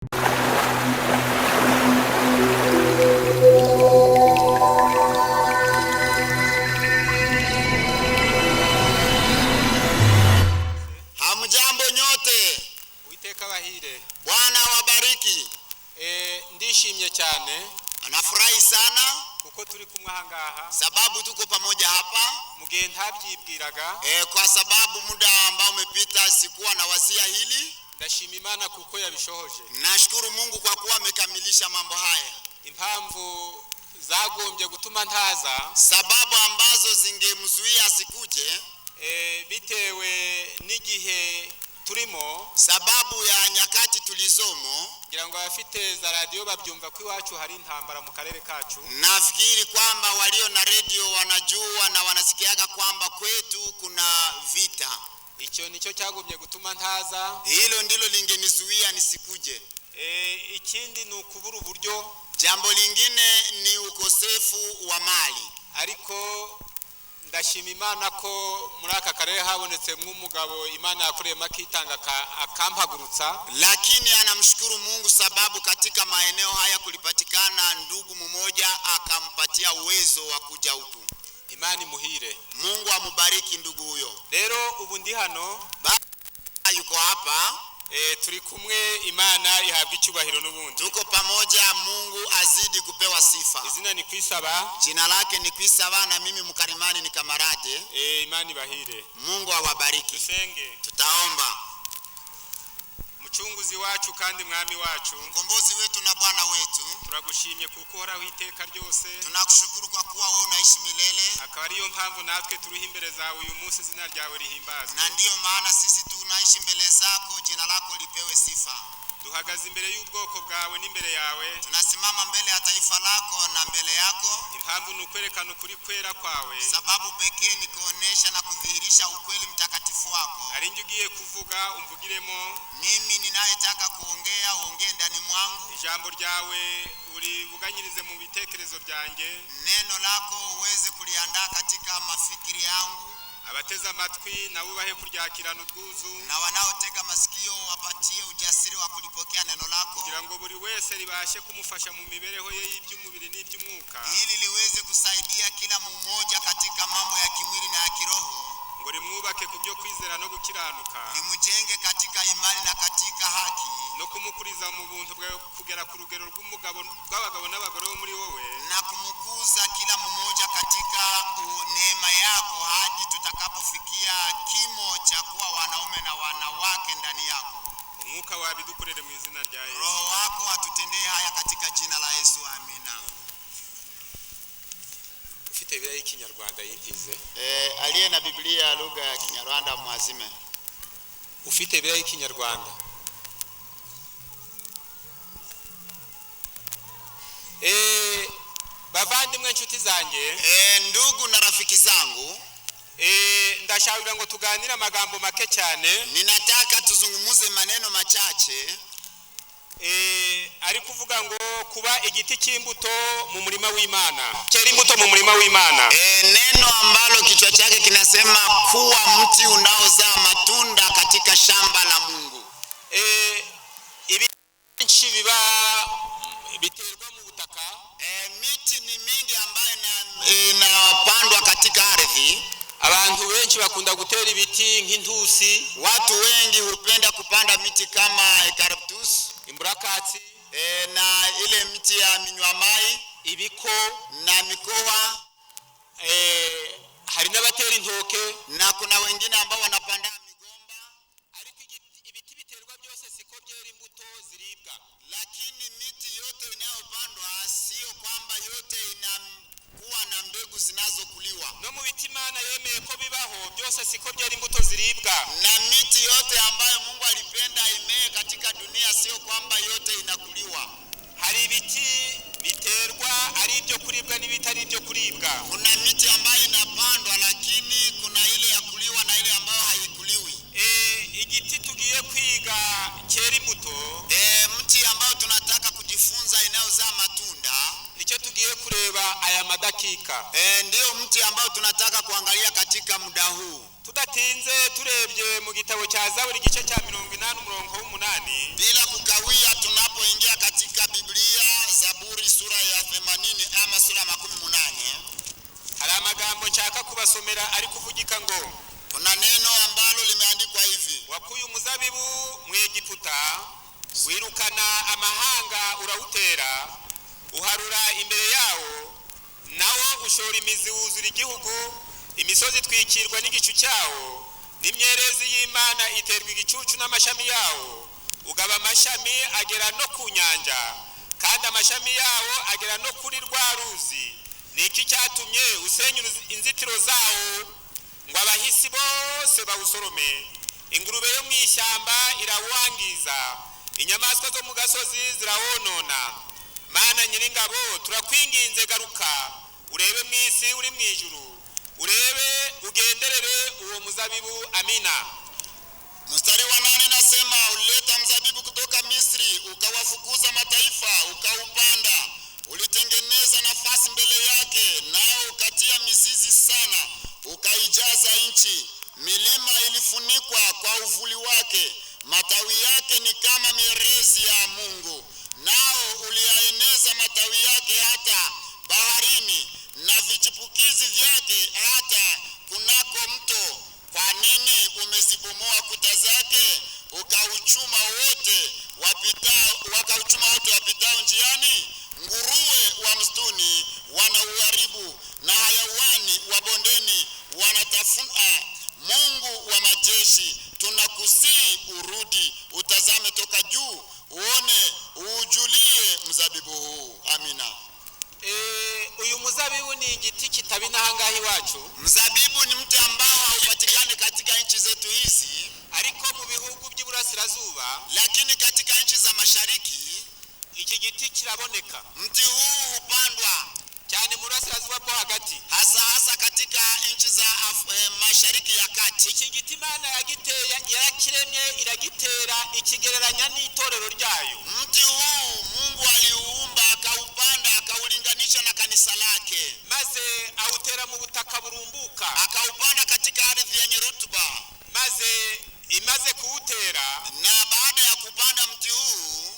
Hamjambo nyote. Uiteka bahire. Bwana wabariki. Ndishimye cyane. Anafurahi sana kuko turi kumwe ahangaha. Sababu tuko pamoja hapa. Mugihe ntabyibwiraga. Kwa sababu muda ambao umepita sikuwa na wazia hili. Ndashima Imana kuko yabishohoje. Nashukuru Mungu kwa kuwa amekamilisha mambo haya. Impamvu zagombye gutuma ntaza, sababu ambazo zingemzuia asikuje, bitewe n'igihe turimo, sababu ya nyakati tulizomo. Ngira ngo abafite za radio babyumva ko iwacu hari intambara mu karere kacu. Nafikiri kwamba walio na radio wanajua na wanasikiaga kwamba kwetu kuna vita. Icyo nicyo cyagumye gutuma ntaza. Hilo ndilo lingenizuia nisikuje. Ikindi ni ukubura uburyo. Jambo lingine ni ukosefu wa mali. Ariko ndashima Imana ko muri aka karere habonetse umugabo Imana yakoreye makitanga akampagurutsa. Lakini anamshukuru Mungu sababu katika maeneo haya kulipatikana ndugu mmoja akampatia uwezo wa kuja huku. Imani muhire. Mungu amubariki ndugu huyo. Rero ubu ndi hano yuko hapa. Turi kumwe, Imana ihabwa icyubahiro n'ubundi. Tuko pamoja, Mungu azidi kupewa sifa. Izina ni Kwisaba. Jina lake ni Kwisaba na mimi Mkarimani ni Kamarade. Imani bahire. Mungu awabariki. Tusenge. Tutaomba. Mucunguzi wacu kandi mwami wacu, mkombozi wetu na Bwana wetu, turagushimye kuko horaho iteka ryose. Tunakushukuru kwa kuwa wewe unaishi milele. Akaba ariyo mpamvu natwe turi imbere zawe uyu munsi, izina ryawe rihimbazwe. Na ndiyo maana sisi tunaishi mbele zako, jina lako lipewe sifa. Duhagaze imbere y'ubwoko bwawe n'imbere yawe. Tunasimama mbele ya taifa lako na mbele yako. Impamvu ni ukwerekana ukuri kwera kwawe. Sababu pekee ni kuonesha na kudhihirisha ukweli mtakatifu wako. Ari nje ugiye kuvuga umvugiremo. Mimi ninayetaka kuongea uongee ndani mwangu. Ijambo ryawe uribuganyirize mu bitekerezo byanjye. Neno lako uweze kuliandaa katika mafikiri yangu. Abateza amatwi na ubahe kuryakirana ubwuzu, na wanaotega masikio wapatie ujasiri wa kulipokea neno lako, kugira ngo buri wese ribashe kumufasha mu mibereho ye y'iby'umubiri n'iby'umwuka, ili liweze kusaidia kila mmoja katika mambo ya kimwili na ya kiroho, ngo rimwubake kubyo kwizera no gukiranuka, limujenge katika imani na katika haki, no kumukuriza mu buntu bwe kugera ku rugero rw'abagabo n'abagore bo muri wowe, na kumukuza kila mmoja katika neema yako hadi tutakapofikia kimo cha kuwa wanaume na wanawake ndani yako. Umwuka wabidukorere mu izina rya Yesu. Roho wako atutendee haya katika jina la Yesu, amina. Ufite Biblia y'Ikinyarwanda yintize? Aliye na Biblia lugha ya Kinyarwanda mwazime. Ufite Biblia y'Ikinyarwanda? Bavandimwe nshuti zanjye, ndugu na rafiki zangu, ndashaka ngo tuganire amagambo make cyane. Ninataka tuzungumuze maneno machache. Ari kuvuga ngo kuba igiti cy'imbuto mu murima w'Imana. Cyera imbuto mu murima w'Imana. Neno ambalo kichwa chake kinasema kuwa mti unaozaa matunda katika shamba la Mungu. Ibinchi biba biterwa mu butaka. Miti ni mingi ambayo inapandwa katika ardhi. Abantu wengi bakunda gutera ibiti nk'intusi. Watu wengi hupenda kupanda miti kama eucalyptus, imburakatsi, na ile miti ya minywamai, ibiko na mikoa. Hari n'abatera intoke, na kuna wengine ambao wanapanda migomba. Ariko ibiti biterwa byose siko byera imbuto ziribwa. Lakini miti yote inayopandwa sio kwamba yote inakuwa na mbegu zinazokuliwa. No mu biti Imana yemeye ko bibaho byose siko byera imbuto ziribwa. Na miti yote ambayo Mungu alipenda imee katika dunia sio kwamba yote inakuliwa. Hari ibiti biterwa ari ibyo kuribwa n'ibitari ibyo kuribwa. Kuna miti ambayo inapandwa lakini kuna ile ya kuliwa na ile ambayo haikuliwi. Igiti tugiye kwiga cyera imbuto, mti ambao tunataka kujifunza inayozaa matunda, nicyo tugiye kureba aya madakika. Ndio mti ambao tunataka kuangalia katika muda huu. Tudatinze turebye mu gitabo cya Zaburi igice cya 80 umurongo w'8. Bila kukawia tunapo kubasomera ari kuvugika ngo kuna neno ambalo limeandikwa hivi: wakuye umuzabibu mu Egiputa, wirukana amahanga urawutera, uharura imbere yawo, nawo ushora imizi wuzura igihugu, imisozi twikirwa n'igicu cyawo, n'imyerezi y'Imana iterwa igicucu n'amashami yawo, ugaba amashami agera no ku nyanja, kandi amashami yawo agera no kuri rwa ruzi. Niki cyatumye usenya inzitiro zawo ngo abahisi bose bawusorome? Ingurube yo mu ishyamba irawangiza, inyamaswa zo mu gasozi zirawonona. Mana nyiringabo, turakwinginze garuka, urebe mu isi uri mu ijuru, urebe ugenderere uwo muzabibu. Amina. Mstari wa 8 nasema, ulileta mzabibu kutoka Misri, ukawafukuza mataifa, ukaupanda, ulitengeneza nafasi mbele yake, nao ukatia mizizi sana, ukaijaza nchi. Milima ilifunikwa kwa uvuli wake, matawi yake ni kama mierezi ya Mungu. Nao uliyaeneza matawi yake hata baharini, na vichipukizi vyake hata kunako mto. Kwa nini umezibomoa kuta zake, wakauchuma wote wapitao njiani? Nguruwe wa msituni wanauharibu, na hayawani wa bondeni wanatafuna. Mungu wa majeshi, tunakusii urudi, utazame toka juu, uone, ujulie mzabibu huu. Amina. Uyu muzabibu ni igiti kitabina hangahi iwacu. Mzabibu ni mti ambao haupatikani katika nchi zetu hizi, ariko mu bihugu by'Iburasirazuba, lakini katika nchi za mashariki iki giti kiraboneka. Mti huu hupandwa cyane mu Burasirazuba bwo hagati, hasa katika nchi za mashariki ya kati. Iki giti Imana yarakiremye iragitera, ikigereranya n'itorero ryayo. Mti huu Mungu aliuumba, akaupanda, akaulinganisha na kanisa lake, maze awutera mu butaka burumbuka, akaupanda katika ardhi yenye rutuba. Maze imaze kuutera, na baada ya kupanda mti huu,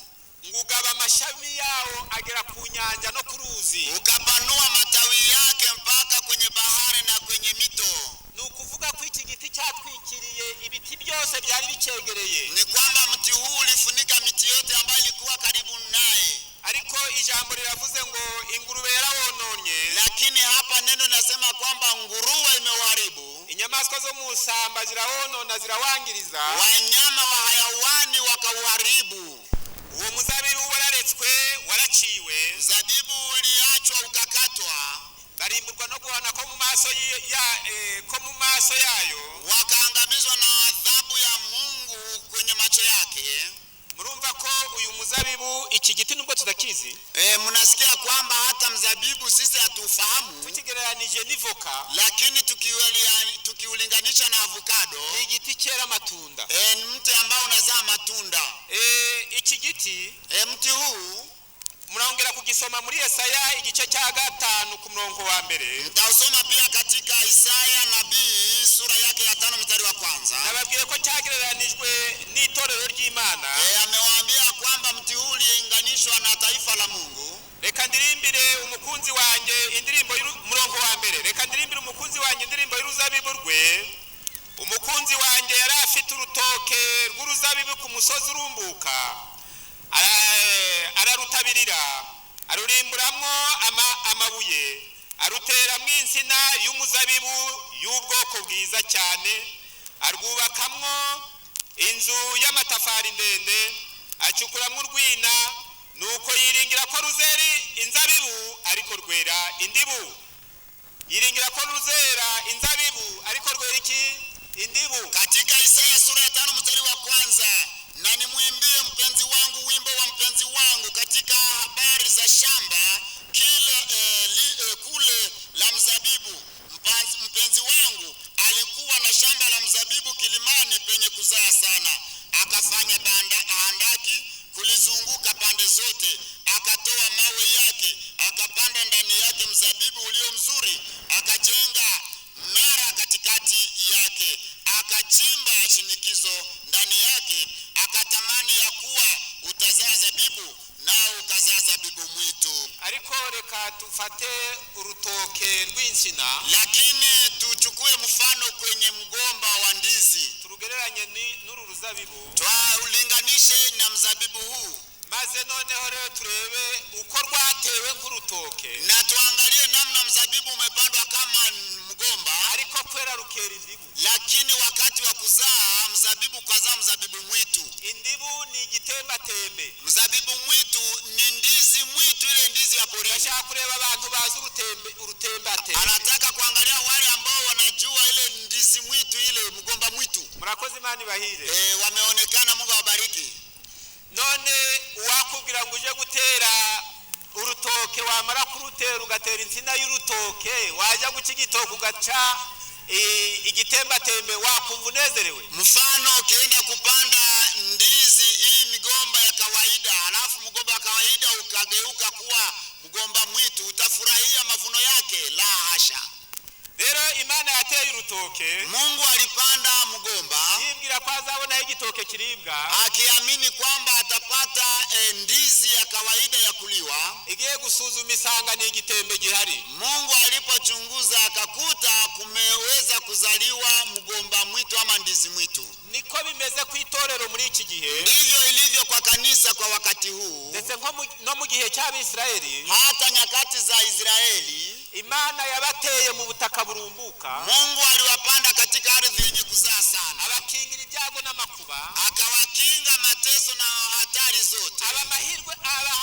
ngugaba amashami yawo agera ku nyanja no ku ruzi, ukapanua matawi yake mpaka kwenye bahari na kwenye mito. Nukuvuga ko iki giti cyatwikiriye ibiti byose byari bicegereye. Ni kwamba mti huu ulifunika miti yote ambayo ilikuwa karibu naye. Ariko ijambo liravuze ngo ingurube yarawononye, lakini hapa neno nasema kwamba nguruwe imeuharibu. Inyamaswa zo mu samba zirawonona, zirawangiriza, wanyama wa hayawani wakauharibu. Uwo muzabibu wararetswe, waraciwe. Mzabibu uliachwa ukakatwa, barimburwa no guhana ko mu maso yayo, wakaangamizwa na adhabu ya Mungu kwenye macho yake. Murumva ko uyu muzabibu, iki giti nubwo tudakizi, mnasikia kwamba hata mzabibu sisi hatufahamu, tukigereranije n'ivoka, lakini tukiulinganisha na avocado, ni igiti cyera matunda. Ni mti ambao unazaa matunda. Iki giti, mti huu mnaongera kugisoma muri Yesaya igice cya 5 ku murongo wa mbere. Mtausoma pia katika Isaya nabii sura yake ya 5 mstari wa 1. Nababwiye ko cyagereranijwe n'itorero ry'Imana. Amewaambia kwamba mti huu uliinganishwa na taifa la Mungu. Reka ndirimbire umukunzi wanjye indirimbo y'umurongo wa mbere. Reka ndirimbire umukunzi wanjye indirimbo y'uruzabibu rwe. Umukunzi wanjye yari afite urutoke rw'uruzabibu ku musozi urumbuka, ararutabirira, arurimburamwo amabuye, aruteramwo insina y'umuzabibu y'ubwoko bwiza cyane, arwubakamwo inzu y'amatafari ndende, acukuramwo urwina, nuko yiringira ko ruzeri inzabibu ariko rwera indibu. Yiringira ko ruzera inzabibu ariko rwera iki? Indibu. Katika Isaya sura ya 5 mstari wa 1, na nimwimbie mpenzi wangu wimbo wa mpenzi wangu katika habari za shamba kule la mzabibu. Mpenzi wangu alikuwa na shamba la mzabibu kilimani penye kuzaa sana, akafanya handaki kulizunguka pande zote, akatoa mawe yake, akapanda ndani yake mzabibu ulio mzuri, akajenga mnara katikati yake, akachimba shinikizo ndani yake, akatamani ya kuwa utazaa zabibu, nao ukazaa zabibu mwitu. Ariko reka tufate urutoke rw'insina, lakini tutoe mfano kwenye mgomba wa ndizi. turugereranye n'uru ruzabibu, Twaulinganishe na mzabibu huu, maze noneho rero turebe uko rwatewe nk'urutoke, na tuangalie namna mzabibu umepandwa kama mgomba, ariko kwera rukera indibu. lakini wakati wa kuzaa mzabibu kazaa mzabibu mwitu. Indibu ni igitemba tembe. Mzabibu mwitu ni ndizi mwitu, ile ndizi ya porini. Bashaka kureba abantu bazi urutemba tembe. Anataka kuangalia wale ambao wanajua ile ndizi mwitu, ile mgomba mwitu. Murakoze Imana ibahire. Wameonekana, Mungu awabariki. None wakubwira ngo uje gutera urutoke, wamara kurutera ugatera insina y'urutoke, wajya gukigitoka ugaca igitemba tembe, wakumva unezerewe? Mfano ukienda kupanda ndizi hii migomba ya kawaida, alafu mgomba wa kawaida ukageuka kuwa mgomba mwitu, utafurahia mavuno yake? La hasha. Rero Imana yateye urutoke, Mungu alipanda mgomba yibwira ko azabona igitoke kiribwa, akiamini kwamba atapata ndizi ya kawaida ya kuliwa. igiye gusuzuma isanga ni igitembe gihari. Mungu alipochunguza akakuta kumeweza kuzaliwa mgomba mwitu ama ndizi mwitu. Niko bimeze ku itorero muri iki gihe, ndivyo ilivyo kwa kanisa kwa wakati huu, ndetse no mu gihe cy'Abisirayeli. hata nyakati za Israeli Imana yabateye mu butaka burumbuka, Mungu aliwapanda katika ardhi yenye kuzaa sana, abakingira ibyago n'amakuba, akawakinga mateso na hatari zote,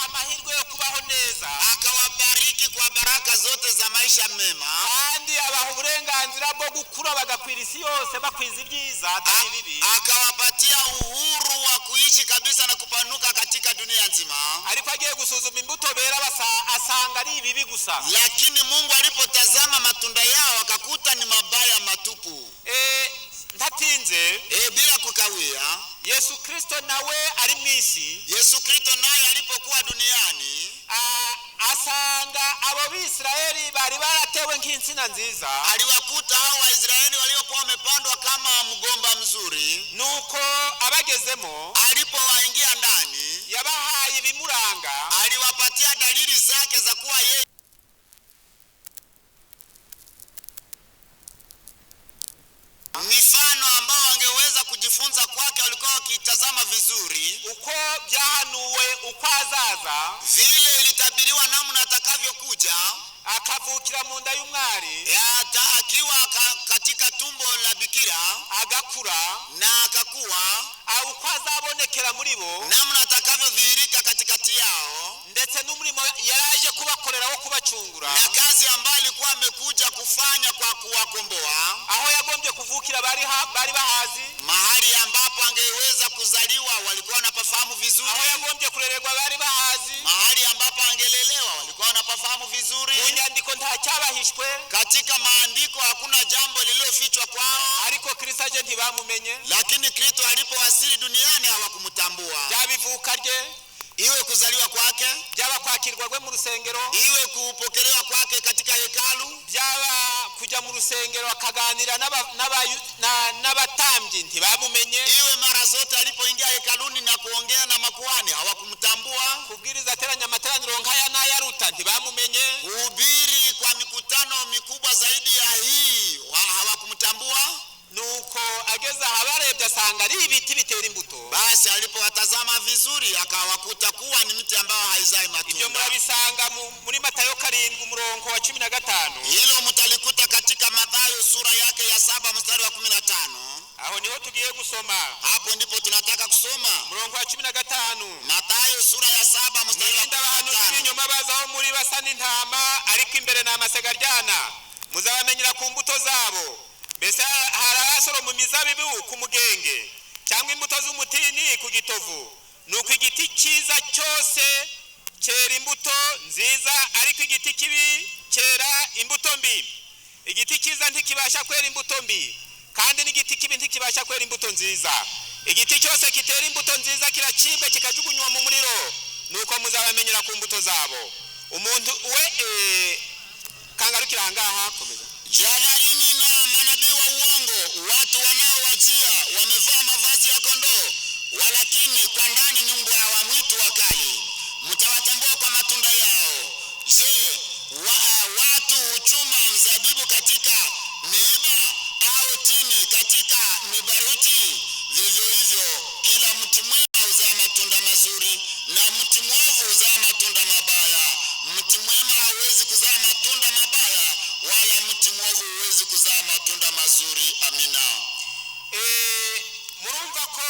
amahirwe yo kubaho neza, akawabariki kwa baraka zote za maisha mema, kandi abaha uburenganzira bwo gukura bagakwira isi yose bakwiza ibyiza atari bibi, akawapatia uhuru wa kuishi kabisa na kupanuka katika dunia nzima. ariko agiye gusuzuma imbuto bera asanga ari ibibi gusa. Lakini Mungu alipotazama matunda yao akakuta ni mabaya matupu. Ndatinze, Bila kukawia, Yesu Kristo nawe ari mwisi. Yesu Kristo naye alipokuwa duniani asanga abo Bisirayeli bari baratewe nk'insina nziza, aliwakuta hao Waisraeli waliokuwa wamepandwa kama mgomba mzuri. nuko abagezemo Alipowaingia ndani, yabahaye ibimuranga, aliwapatia dalili zake za kuwa yeye mifano ambao wangeweza kujifunza kwake. Walikuwa wakitazama vizuri uko byahanuwe uko azaza, vile ilitabiriwa namna atakavyokuja, akavukira mu nda y'umwari, akiwa katika tumbo la bikira, agakura na akakuwa, uko azabonekera muri bo, namna atakavyodhihirika katikati yao, ndetse n'umurimo yaraje kubakorera wo kubacungura, na kazi ambayo alikuwa amekuja kufanya kwa kuwakomboa. aho yagombye kuvukira bari bahazi, Mahali ambapo angeweza kuzaliwa walikuwa wanapafahamu vizuri, aho yagombye kurererwa bari bahazi, mahali ambapo angelelewa walikuwa wanapafahamu vizuri. mu nyandiko nta cyabahishwe, Katika maandiko hakuna jambo lililofichwa kwao, ariko Kristo aje ntibamumenye. lakini Kristo alipowasili duniani hawakumtambua. Byabivuka rye, Iwe kuzaliwa kwake, byaba kwakirwa rwe mu rusengero, iwe kupokelewa kwake katika hekalu, byaba kujya mu rusengero akaganira n'abatambyi ntibamumenye, iwe mara zote alipoingia hekaluni na kuongea na makuhani hawakumtambua, kubwiriza ateranya amateraniro nk'aya n'ayaruta ntibamumenye, kuhubiri kwa mikutano mikubwa zaidi ya hii hawakumtambua. nuko ageze aha barebye asanga ari ibiti bitera imbuto. Basi alipowatazama vizuri akawakuta kuwa ni mti ambao haizai matunda. Ibyo murabisanga muri Matayo 7 umurongo wa 15. Hilo mtalikuta katika Mathayo sura yake ya 7 mstari wa 15. Aho niho tugiye gusoma. Hapo ndipo tunataka kusoma. Umurongo wa 15. Mathayo sura ya 7 mstari wa 15. Inyuma bazaho muri basa n'intama, ariko imbere na amasegaryana. Muzabamenyera ku mbuto zabo. Mbese harasoro mu mizabibu ku mugenge, cyangwa imbuto z'umutini ku gitovu. Nuko igiti cyiza cyose cyera imbuto nziza, ariko igiti kibi cyera imbuto mbi. Igiti cyiza ntikibasha kwera imbuto mbi, kandi n'igiti kibi ntikibasha kwera imbuto nziza. Igiti cyose kitera imbuto nziza kiracibwa kikajugunywa mu muriro. Nuko muzabamenyera ku mbuto zabo. Umuntu we kangarukira ahangaha komeza. Jihadharini na manabii wa uongo, watu wanaowajia wamevaa mavazi ya kondoo, walakini kwa ndani ni mbwa wa mwitu wakali. Mtawatambua kwa matunda yao. Je, watu huchuma mzabibu katika miiba kuzaa matunda mazuri. Amina. Murumva ko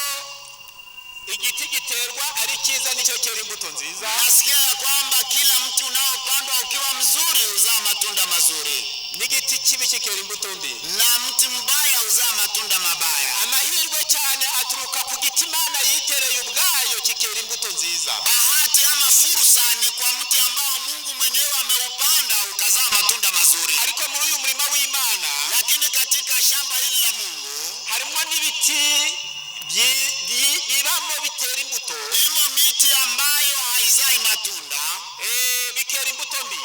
igiti giterwa ari cyiza nicyo cyera imbuto nziza. Nasikia kwamba kila mti unaopandwa ukiwa mzuri uzaa matunda mazuri, n'igiti kibi kikera imbuto mbi, na mti mbaya uzaa matunda mabaya. Amahirwe cyane aturuka ku giti Imana yitereye ubwayo kikera imbuto nziza. Bahati ama fursa ni kwa mti ambao Mungu mwenyewe ameupanda ukazaa matunda mazuri. Ariko muri uyu murima w'Imana, lakini katika shamba hili la Mungu harimo n'ibiti bibamo bitera imbuto. Imo miti ambayo haizai matunda, bikera imbuto mbi,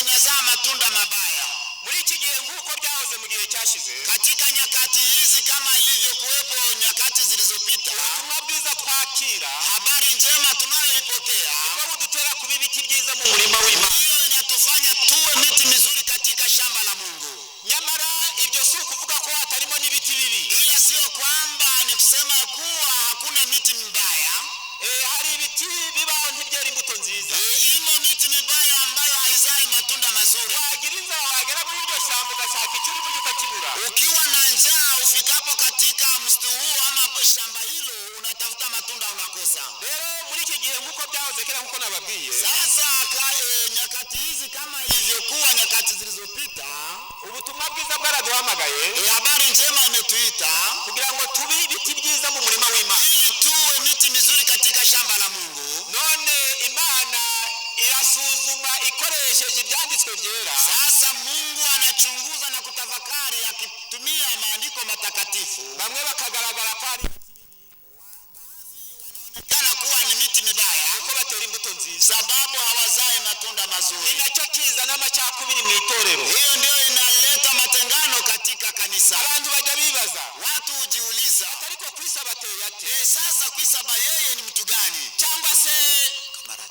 inazaa matunda mabaya. Muri iki gihe nguko byahoze mu gihe cyashize, katika nyakati hizi kama ilivyokuwepo nyakati zilizopita, ubutumwa bwiza twakira, habari njema tunayoipokea, ngo dutera kuba ibiti byiza mu murima w'Imana, hiyo inatufanya tuwe miti mizuri katika shamba la Mungu. Nyamara ibyo si ukuvuga ko hatarimo n'ibiti bibi, ila sio kwamba ni kusema kuwa hakuna miti mibaya. Hari ibiti bibaho ntibyera imbuto nziza. Imo miti mibaya ambayo haizai matunda mazuri. Wagira inzara wagera muri iryo shamba ugashaka icyo uri buryo ukakibura. Ukiwa na njaa ufikapo katika msitu huo ama shamba hilo unatafuta matunda unakosa. Rero muri iki gihe nkuko byahoze kera nkuko nababwiye, sasa nyakati hizi kama ilivyokuwa nyakati zilizopita, ubutumwa bwiza bwaraduhamagaye, habari njema imetuita kugira ngo tubi ibiti byiza mu murima w'Imana, ili tuwe miti mizuri katika shamba la Mungu. None Imana irasuzuma ikoresheje ibyanditswe byera. Sasa Mungu anachunguza na kutafakari akitumia maandiko matakatifu. Bamwe bakagaragara ko ari wanaonekana kuwa ni miti mibaya kuko batera imbuto nziza, sababu hawazai matunda mazuri. Ni nacyo kizana amacakubiri mu itorero. Hiyo ndio inaleta matengano katika kanisa. Abantu bajya bibaza, watu hujiuliza, ariko Kristo bateye ate? Sasa Kwisaba yeye ni mtu gani? Cyangwa se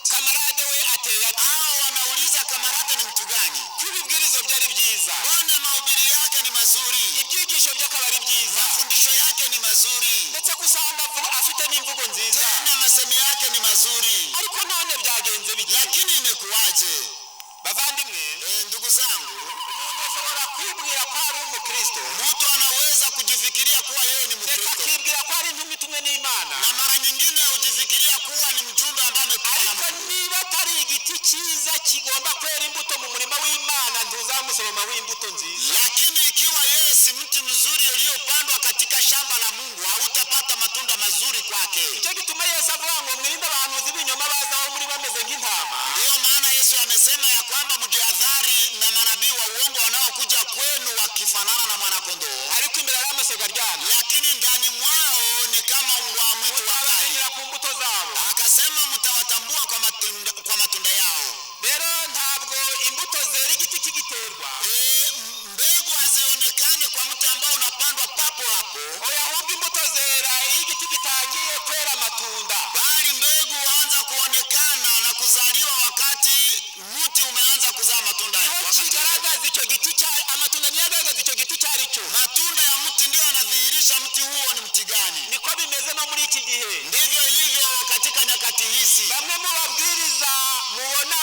kamarade we ateye ate? Wanauliza kamarade ni mtu gani? Ibibwirizo byari byiza, mbona mahubiri yake ni mazuri, ibyigisho by'akabari byiza, mafundisho yake ni mazuri, ndetse kusanga afite n'imvugo nziza, tena masemi yake ni mazuri. Ariko none byagenze biki? Lakini imekuwaje? Bavandimwe, ndugu zangu, umuntu ashobora kwibwira ko ari umukristo, mtu anaweza kujifikiria kuwa yeye ni Mkristo, akibwira ko ari intumwa itumwe n'Imana, na mara nyingine hujifikiria kuwa ni mjumbe ambaye ametumwa na Mungu. Ariko niba atari igiti cyiza kigomba kwera imbuto mu murima w'Imana, ntuzamusoroma w'imbuto nziza. Lakini ikiwa yeye si mti mzuri uliyopandwa katika shamba la Mungu, hautapata matunda mazuri kwake. Icyo gituma Yesu avuga ngo mwirinde abahanuzi b'ibinyoma bazaho muri bameze nk'intama. Ndio maana Yesu amesema ya kwamba mjihadhari na manabii wa uongo wanaokuja kwenu wakifanana na mwanakondoo, ariko imbere y'amasega aryana, lakini ndani mwao ni kama mbwa mwitu wakali. ku mbuto zabo. Akasema mtawatambua kwa matunda yao. Rero ntabwo imbuto zera igiti kigiterwa, mbegu hazionekane kwa mti ambao unapandwa papo hapo. Oya, ahubwo imbuto zera igiti gitangiye kwera amatunda, bali mbegu huanza kuonekana na kuzaliwa wakati mti umeanza kuzaa matunda. Kigaragaza icyo giti cya amatunda niyagaragaza icyo giti cyari cyo. Matunda ya mti ndio yanadhihirisha mti huo ni mti gani. Niko bimeze no muri iki gihe, ndivyo ilivyo katika nyakati hizi. Bamwe mu babwiriza mubona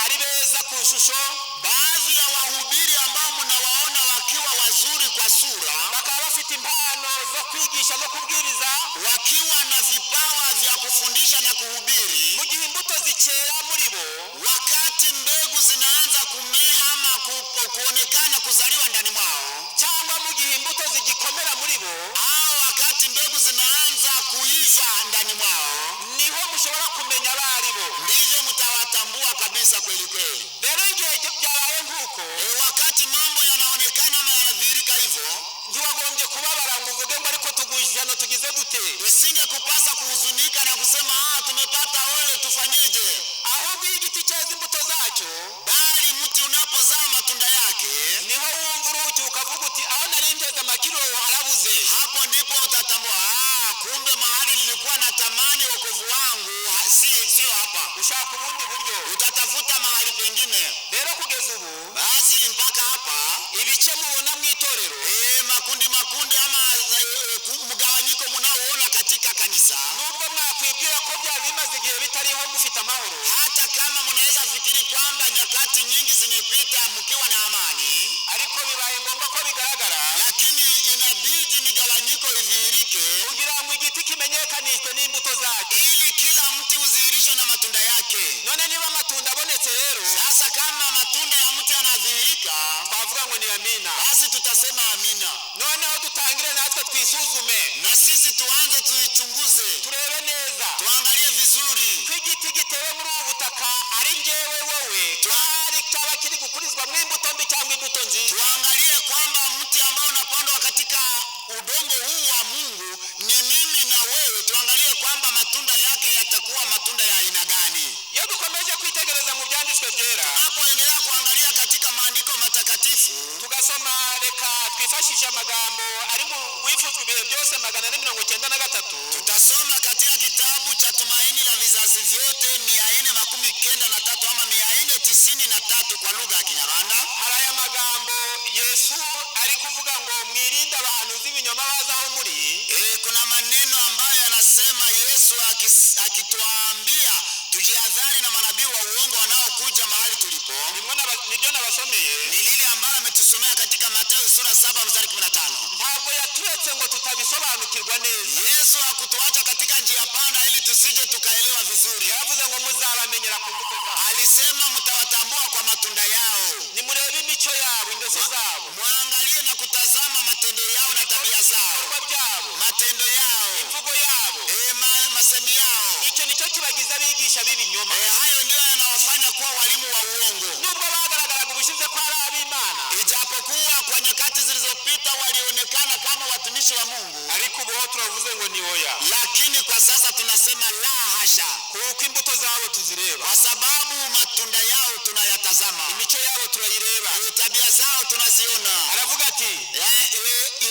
ari beza ku ishusho, baadhi ya wahubiri ambao mnawaona wakiwa wazuri kwa sura, bakaba bafite impano zo kwigisha no kubwiriza, wakiwa na vipawa vya kufundisha na kuhubiri, mu gihe imbuto zikera muri bo, wakati mbegu zinaanza kumea ama kuonekana kuzaliwa ndani mwao, cyangwa mu gihe imbuto zigikomera muri bo, au wakati mbegu zinaanza kuiva ndani mwao, niho mushobora kumenya abari bo, ndivyo mtawatambua kabisa kweli kweli. Rero igihe byabaye nkuko, wakati mambo yanaonekana ama yanadhihirika hivyo, ntiwagombye kubabara ngo uvuge ngo ariko tugujana tugize dute. Isinge kupasa kuhuzunika na kusema tumepata ole tufanyeje. Ahubwo igiti cyeza imbuto zacyo, bali mti unapozaa matunda yake, niho wumva uruhuki ukavuga uti aho nari nteze amakiro harabuze. Hapo ndipo utatambua kumbe mahali nilikuwa natamani wokovu wangu sio hapa. Ushaka ubundi buryo, utatafuta mahali pengine. Rero kugeza ubu, basi mpaka hapa ibice mubona mu itorero, makundi ama mgawanyiko mnaoona katika kanisa, nubwo mwakwibwira ko byari bimaze igihe bitariho mufite amahoro, hata kama mnaweza fikiri kwamba nyakati nyingi zimepita mkiwa na amani, ariko bibaye ngombwa ko bigaragara, lakini inabidi migawanyiko idhihirike kugira ngo igiti kimenyekanishwe n'imbuto zacyo. ili kila mti udhihirishwe na matunda yake. None niba amatunda abonetse rero, Sasa kama matunda ya mti yanadhihirika, twavuga ngo ni amina. basi tutasema amina. Noneho dutangire natwe twisuzume, Na sisi tuanze tuichunguze, turebe neza tuangalie vizuri. ko igiti gitewe muri ubu butaka ari njyewe wowe, cyari cyaba kiri gukurizwa mu imbuto mbi cyangwa imbuto nziza. Tuangalie kwamba mti ambao unapandwa katika udongo huu wa Mungu ni mimi na wewe. Tuangalie kwamba matunda yake yatakuwa matunda ya aina gani. Iyo dukomeje kwitegereza mu byanditswe byera, Tunapoendelea kuangalia katika maandiko matakatifu, tugasoma, reka twifashishe amagambo ari mu wifuzwa ibihe byose 493. tutasoma katika kitabu cha Tumaini la Vizazi Vyote 493 ama 493 kwa lugha ya Kinyarwanda. Hari aya magambo Yesu ari kuvuga ngo mwirinde abantu z'ibinyoma bazaho muri. Kuna maneno ambayo yanasema Yesu akituambia tujihadhari na manabii wa uongo wanaokuja mahali tulipo. Nibyo nabasomeye. Ni lile ambalo ametusomea katika Mathayo sura 7 mstari 15. Ntabwo yaturetse ngo tutabisobanukirwa neza. Yesu hakutuacha katika njia panda ili tusije tukaelewa vizuri. Yavuze ngo muzabamenyera ku mbuto zabo. Alisema mtawatambua kwa matunda yao. Nimurebe imico yabo, ingeso zabo. Muangalie na kutazama matendo yao na tabia zao. Matendo yao, imvugo yabo, masemi yao. Icyo nicyo kibagiza abigisha b'ibinyoma. Hayo ndio yanawafanya kuwa walimu wa uongo. Nubwo bagaragaraga ubushize kwa ab'Imana, ijapokuwa kwa nyakati zilizopita walionekana kama watumishi wa Mungu, ariko ubu turavuze ngo ni oya. Lakini kwa sasa tunasema la hasha, kuko imbuto zabo tuzireba, kwa sababu matunda yao tunayatazama, imico yabo turayireba, tabia zao tunaziona. Aravuga ati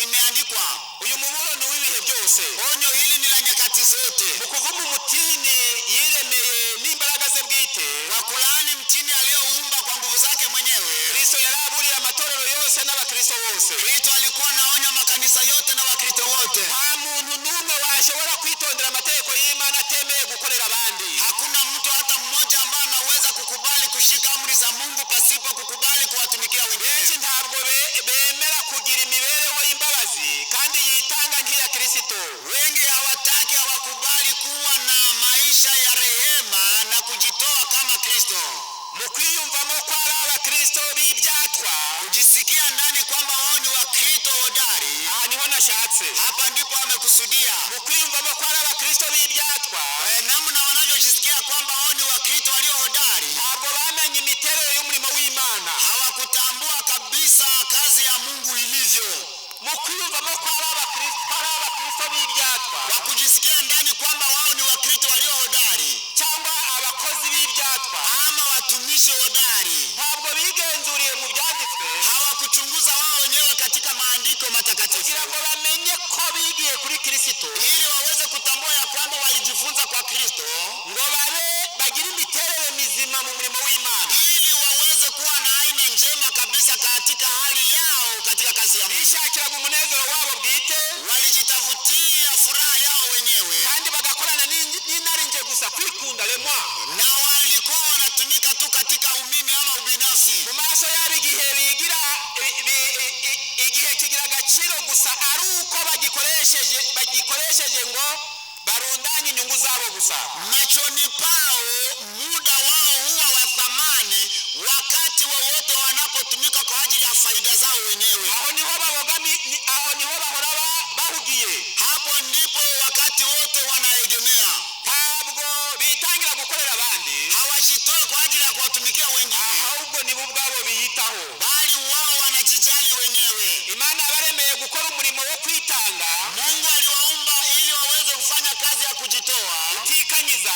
imeandikwa, uyu muburo ni w'ibihe byose. Onyo hili ni la nyakati zote. Mu kuvuma umutini yiremeye n'imbaraga ze bwite, kwa kulaani mtini aliyoumba kwa nguvu zake mwenyewe. Kristo yaraburiye amatorero yose n'abakristo bose. Kristo alikuwa anaonya makanisa yote na wakristo wote. Nta muntu n'umwe washobora kwitondera amategeko y'Imana atemeye gukorera abandi. Hakuna mtu hata mmoja ambaye anaweza kukubali kushika amri za Mungu pasipo kukubali kuwatumikia wengine. Benshi ntabwo bemera kugira imibereho y'imbabazi kandi yitanga nk'iya Kristo. Wengi hawataki, hawakubali kuwa na maisha ya rehema na kujitoa kama Kristo. Mu kwiyumvamo kwa abakristo b'ibyatwa, kujisikia ndani kwamba wao ni wakristo hodari. Niho nashatse. Hapa ndipo amekusudia. Mu kwiyumvamo kwa abakristo b'ibyatwa, namna wanavyojisikia kwamba wao ni wakristo walio hodari, ntabwo bamenye imiterere y'umurimo w'Imana. Hawakutambua kabisa kazi ya Mungu ilivyo. Mu kwiyumvamo kwa abakristo b'ibyatwa, kwa kujisikia ndani kwamba wao ni wakristo walio hodari, cyangwa abakozi b'ibyatwa, ama watumishi hodari, ntabwo bigenzuriye mu byanditswe, hawakuchunguza wao wenyewe katika maandiko matakatifu, kugira ngo bamenye ko bigiye kuri Kristo, ili waweze kutambua ya kwamba walijifunza kwa Kristo, ngo bagire imiterere mizima mu murimo w'Imana, ili waweze kuwa na aina njema kabisa katika hali yao katika kazi ya Mungu. Bishakiraga umunezero wabo bwite, walijitafutia furaha yao wenyewe, kandi bagakorana n'inarinje gusa kwikunda lemwa, na walikuwa wanatumika tu katika umimi ama ubinafsi. Mu maso yabo igihe kigira agaciro gusa ari uko bagikoresheje ngo barundanye inyungu zabo gusa. Machoni pao muda wao huwa wa thamani wakati wowote wanapotumika kwa ajili ya faida zao wenyewe. Aho niho bahora bahugiye. Hapo ndipo wakati wote wanaegemea. Ntabwo bitangira gukorera abandi, hawajitoe kwa ajili ya kuwatumikia wengine, ahubwo nibo ubwabo biyitaho, bali wao wanajijali wenyewe. Imana yabaremeye gukora umurimo wo kwitanga. Mungu aliwaumba ili waweze kufanya kazi ya kujitoa, utikanyiza,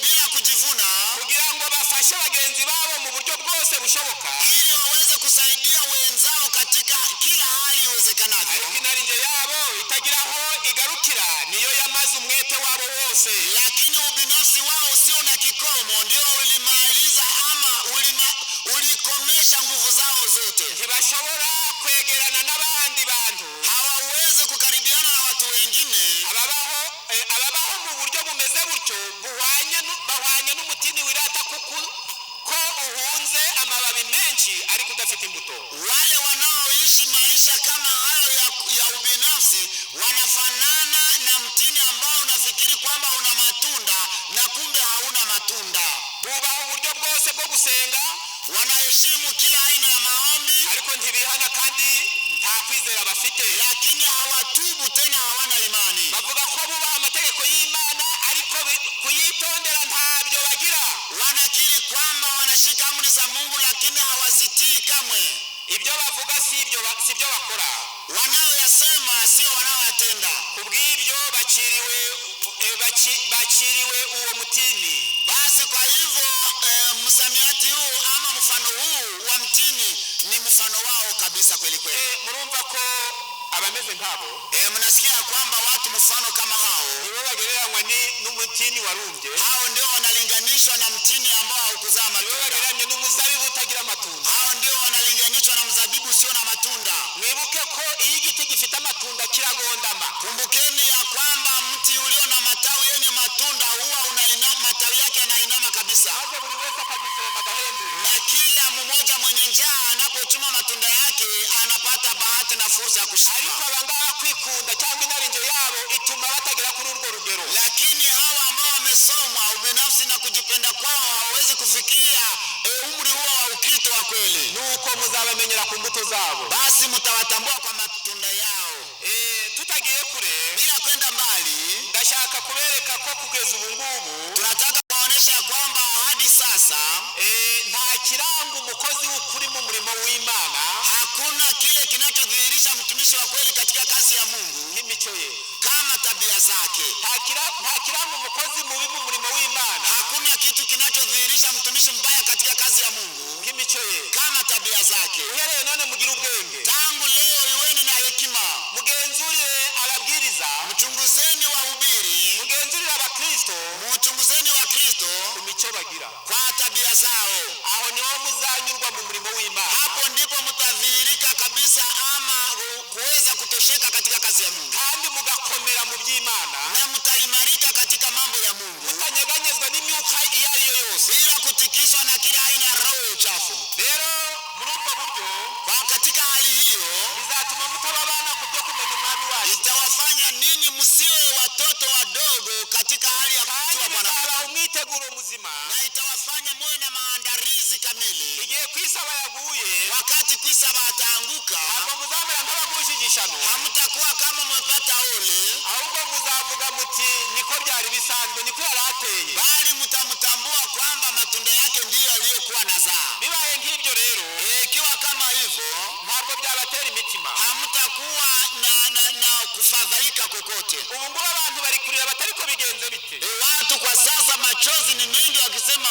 bila kujivuna, kugira ngo bafashe bagenzi babo mu buryo bwose bushoboka, ili waweze kusaidia wenzao katika kila hali iwezekanavyo. Ariko inarinje yabo itagiraho igarukira niyo yamaze umwete wabo wose. Lakini ubinafsi wao usio na kikomo ndio ulimaliza ama ulikomesha nguvu zao zote. Ntibashobora kwegerana n'abandi bantu, hawawezi kukaribiana na watu wengine. Ababaho mu buryo bumeze butyo bahwanye n'umutini wirata ko uhunze amababi menshi menshi ariko udafite imbuto. Wale wanaoishi maisha kama hayo ya ubinafsi wanafanana na mtini ambao unafikiri kwamba una matunda na kumbe hauna matunda. Bubaho uburyo bwose bwo gusenga, wanaheshimu kila aina ya maombi, ariko ntibihana kandi nta kwizera bafite, lakini hawatubu tena, hawana imani. bavuga ko bubaha amategeko y'Imana ariko kuyitondera ntabyo bagira. Wanakiri kwamba wanashika amri za Mungu lakini hawazitii kamwe. Ibyo bavuga si byo bakora, wanaoyasema sio wanaoyatenda. kubw'ibyo baciriwe uwo mutini. Basi kwa hivyo msamiati huu ama mfano huu wa mtini ni mfano wao kabisa kweli kweli. Murumva ko abameze nkabo, mnasikia kwamba watu mfano kama hao nibo bagereranywa n'umutini warumbye. Hao ndio wanalinganishwa na mtini ambao haukuzaa matunda. Nibo bagereranywa n'umuzabibu utagira matunda. Hao ndio wanalinganishwa na mzabibu usio na matunda. Mwibuke ko iyo igiti gifite matunda kiragondama. Kumbukeni ya kwamba mti ulio na matawi yenye matunda huwa unainama, matawi yake yanainama kabisa. Na kila mmoja mwenye njaa anapochuma matunda yake anapata bahati na fursa ya kushika. Ariko abangaba kwikunda cyangwa inarinje yabo ituma batagera kuri urwo rugero. Lakini hawa ambao wamesoma ubinafsi na kujipenda kwao hawawezi kufikia umri huo wa ukito wa kweli. Nuko muzabamenyera ku mbuto zabo. Basi mtawatambua kwa matunda yao. Tutagiye kure, bila kwenda mbali, ndashaka kubereka ko kugeza ubu ngubu tunataka kuonesha kwamba hadi sasa nta kiranga umukozi w'ukuri mu murimo w'Imana, hakuna kile kinachodhihirisha mtumishi wa kweli katika kazi ya Mungu nk'imico ye, kama tabia zake. nta kiranga umukozi mubi mu murimo w'Imana, hakuna kitu kinachodhihirisha mtumishi mbaya katika kazi ya Mungu nk'imico ye, kama tabia zake. uhereye none mugira ubwenge. Tangu leo iweni na hekima, mugenzurire ababwiriza, mchunguzeni wahubiri, mugenzurire abakristo, mchunguzeni wa Kristo imico bagira, kwa tabia zao. aho niho muzanyurwa mu murimo w'Imana. Hapo ndipo mtadhihirika kabisa ama kuweza kutosheka katika kazi ya Mungu, kandi mugakomera mu by'Imana, na mtaimarika katika mambo ya Mungu, mutanyeganyezwa n'imyuka iyo ari yo yose, bila kutikiswa na kila aina ya roho ya uchafu. Rero muri ubwo buryo, kwa katika hali hiyo bizatuma mutababana ku byo kumenya umwami wacu, itawafanya ninyi msiwe watoto wadogo katika hali ya kujua Bwana, umwiteguro muzima, na itawafanya muwe na maandalizi kamili. igihe kwisaba yaguye, wakati kwisaba ataanguka, hapo muzamera nk'abagushigishano, hamtakuwa kama mmepata ole, ahubwo muzavuga muti niko byari bisanzwe, niko yarateye, bali mtamtambua kwamba matunda yake ndiyo aliyokuwa nazaa. bibaye nk'ibyo rero, ikiwa kama hivyo, ntabwo byabatera imitima, hamtakuwa na kufadhaika kokote. ubu ngubu abantu bari kurira batariko bigenze bite, watu kwa sasa machozi ni mengi wakisema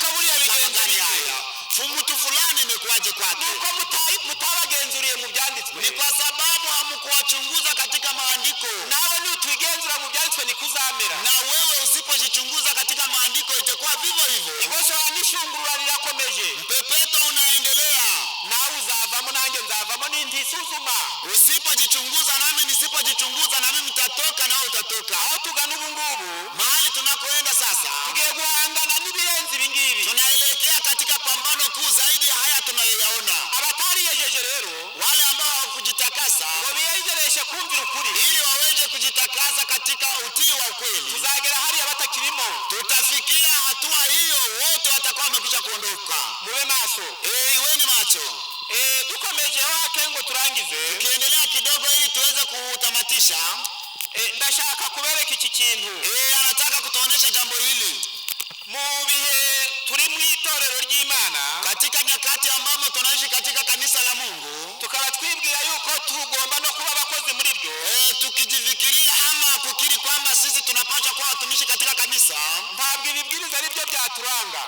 kaburiya bigenze bite, mtu fulani imekuaje kwake. nuko mutabagenzuriye mu byanditswe, ni kwa sababu hamkuwachunguza katika maandiko. nawe nutwigenzura mu byanditswe nikuzamera, na wewe usipojichunguza katika maandiko itakuwa vivyo hivyo. igosora n'ishungurura rirakomeje, mpepeto unaendelea, nawe uzavamo nanjye nzavamo n'intisuzuma. Usipojichunguza nami nisipojichunguza, na mimi mtatoka na utatoka. Aho tugana ubu ngubu, mahali tunakoenda sasa, tugiye guhangana n'ibirenze ibi ngibi, tunaelekea katika pambano kuu zaidi ya haya tunayoyaona. abatariyejeje rero, wale ambao hawakujitakasa ngo biyegereshe kumvira ukuri, ili waweje kujitakasa katika utii wa ukweli, tuzagera hariya batakirimo, tutafikia hatua hiyo, wote watakuwa wamekwisha kuondoka. mube maso, iweni macho. dukomeje wake ngo turangize, tukiendelea kidogo ili tuweze kutamatisha, ndashaka kubereka iki kintu. Anataka kutuonesha jambo hili mu bihe turi mu itorero ry'Imana, katika nyakati ambamo tunaishi katika kanisa la Mungu, tukaba twibwira yuko tugomba no kuba abakozi muri ryo, tukijifikiria ama kukiri kwamba sisi tunapaswa kuwa watumishi katika kanisa. ntabwo ibibwiriza ari byo byaturanga,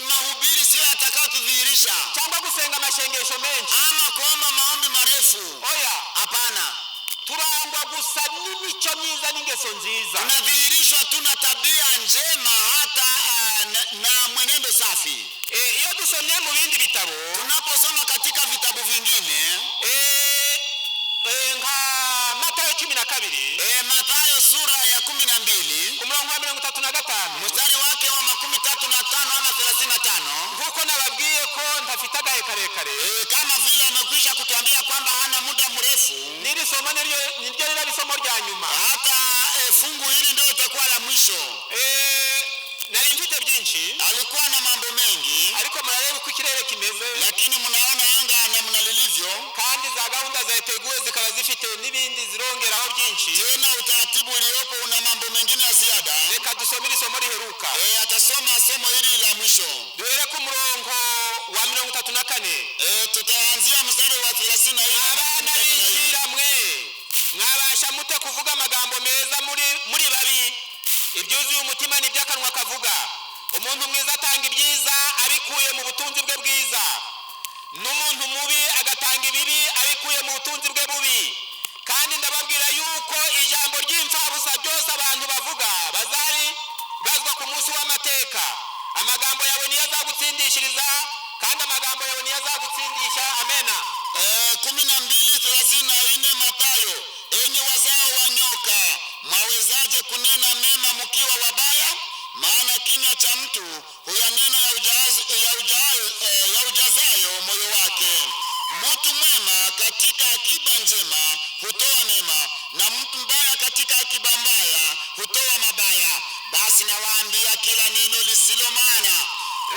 mahubiri sio yatakao tudhihirisha, cyangwa gusenga amashengesho menshi, ama kuomba maombi marefu. oya, hapana. turangwa gusa n'imico myiza n'ingeso nziza, tunadhihirishwa tuna tabia njema hata na mwenendo safi. iyo dusomye mu bindi bitabo, tunaposoma katika vitabu vingine, nka Matayo 12, Mathayo sura ya 12 ku murongo wa 35, mstari wake wa 35 ama 35, nkuko nababwiye ko afite agahe karekare. Kama vile amekwisha kutuambia kwamba hana muda mrefu. Niri somo niryo rira bisomo rya nyuma. Hata fungu hili ndio itakuwa la mwisho. Nari mfite byinshi. Alikuwa na mambo mengi. Ariko murareba uko ikirere kimeze. Lakini mnaona anga namna lilivyo. Kandi za gahunda zateguwe zikaba zifite nibindi zirongeraho byinshi. Tena utaratibu uliopo una mambo mengine ya ziada. Reka dusomere isomo riheruka. Atasoma somo hili la mwisho. Duhere ku murongo wa 34. Tutaanzia mstari wa 34. Abana b'Isira mwe mwabasha mute kuvuga amagambo meza muri babi. Ibyuzuye umutima ni by'akanwa kavuga. Umuntu mwiza atanga ibyiza abikuye mu butunzi bwe bwiza. N'umuntu mubi agatanga ibibi abikuye mu butunzi bwe bubi. Kandi ndababwira yuko ijambo ry'imfabusa byose abantu bavuga bazabazwa ku munsi w'amateka. Amagambo yawe niyo azagutsindishiriza kandi amagambo yawe niyo azagutsindisha. Amena. 12:34 Mathayo. Enyi wazao wa nyoka, mwawezaje kunena mema mkiwa wabaya? Maana kinywa cha mtu huyanena ya ujazayo moyo wake. Mtu mwema katika akiba njema hutoa mema, na mtu mbaya katika akiba mbaya hutoa mabaya. Basi nawaambia, kila neno lisilo maana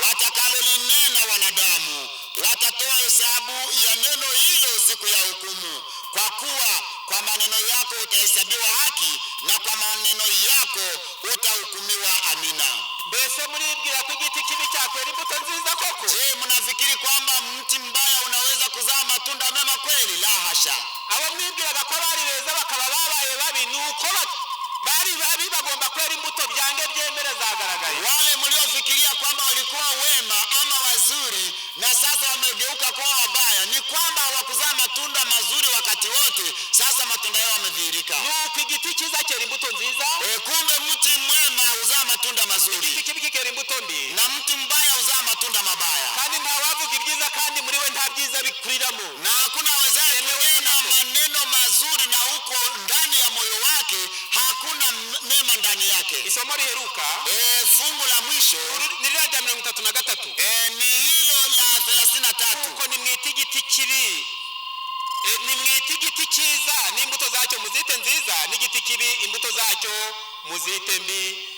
watakalolinena wanadamu watatoa hesabu ya neno hilo siku ya hukumu. Kwa kuwa kwa maneno yako utahesabiwa haki, na kwa maneno yako utahukumiwa. Amina. Mbese muribwira ko igiti kibi cyakwera imbuto nziza koko? Je, mnafikiri kwamba mti mbaya unaweza kuzaa matunda mema kweli? La hasha. Abo mwibwiraga ko bari beza bakaba babaye babi, nuko bari babi bagomba kwera imbuto byange byemere zagaragaye. Wale mliofikiria kwamba walikuwa wema ama wazuri na sasa wamegeuka kuwa wabaya, ni kwamba hawakuzaa matunda mazuri wakati wote, sasa matunda yao yamedhihirika. Nuko igiti cyiza cyera imbuto nziza. Kumbe mti mwema uzaa matunda mazuri. Igiti kibi kikera imbuto mbi. Na mti mbaya uzaa matunda mabaya. Kandi ntawavuga ibyiza kandi muri we nta byiza bikuriramo. Na hakuna wezaye kunena maneno mazuri na huko ndani ya moyo wake hakuna mema ndani yake. Isomo riheruka. Fungu la mwisho ni rya 33. Ni hilo la 33. Uko ni mwitigiti kibi. Ni mwitigiti cyiza n'imbuto zacyo muzite nziza, n'igiti kibi imbuto zacyo muzite mbi.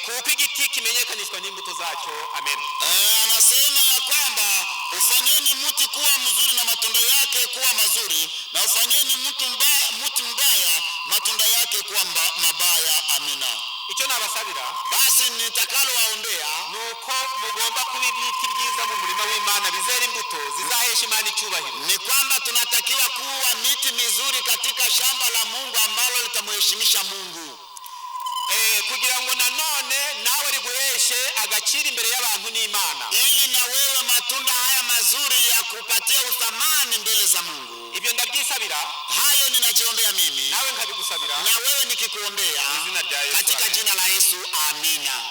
Kuko igiti kimenyekanishwa n'imbuto zacyo. Amen. Anasema ya kwamba ufanyeni mti kuwa mzuri na matunda yake kuwa mazuri, na ufanyeni mti mbaya matunda yake kuwa mabaya. Amina. Icyo nabasabira, basi nitakalo waombea, nuko mugomba kubibiti byiza mu murima w'Imana bizera imbuto zizahesha Imana icyubahiro. Ni kwamba tunatakiwa kuwa miti mizuri katika shamba la Mungu ambalo litamheshimisha Mungu. Kugira ngo nanone nawe riguheshe agaciro imbere y'abantu n'Imana, ili na wewe matunda haya mazuri ya kupatia uthamani mbele za Mungu. Ibyo ndabyisabira, hayo ninajiombea mimi, nawe nkabigusabira, na wewe nikikuombea katika jina la Yesu. Amina.